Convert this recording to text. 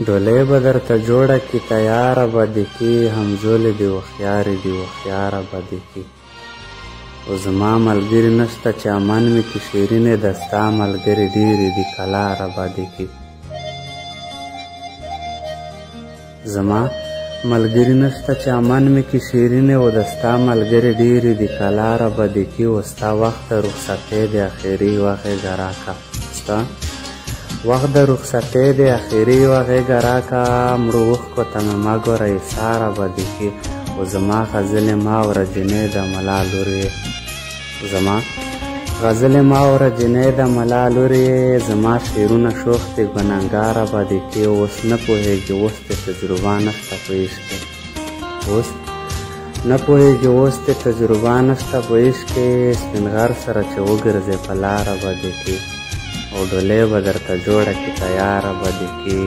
ډولۍ به درته جوړه کي تیاره به دې کي همزولې دې هوښیارې دي هوښیاره به دې کي او زما ملګري نشته چې امن مې کي شیرینې د ستا ملګري ډېرې دي کلاره به دې کي زما ملګري نشته چې امن مې کي شیرینې او د ستا ملګري ډېرې دي کلاره به دې کي او ستا وخت د رخصتۍ د اخري یوه غېږه راکړه ستا وخت د رخصتۍ د اخري یوه غېږه راکړه مړو اوښکو ته مې مه ګوره ایساره به دې کي او زما غزلې مه اوره جنۍ د ملا لور یې زما غزلې مه اوره جنۍ د ملا لور یې زما شعرونه شوخ دي ګنهګاره به دې کي اوس نه پوهېږي اوس دې تجربه نشته په عشق کې اوس نه پوهېږي اوس دې تجربه نشته په عشق کې سپین غر سره چې وګرځې په لاره به دې کي او ډولۍ به درته جوړه کي تیاره به دې کي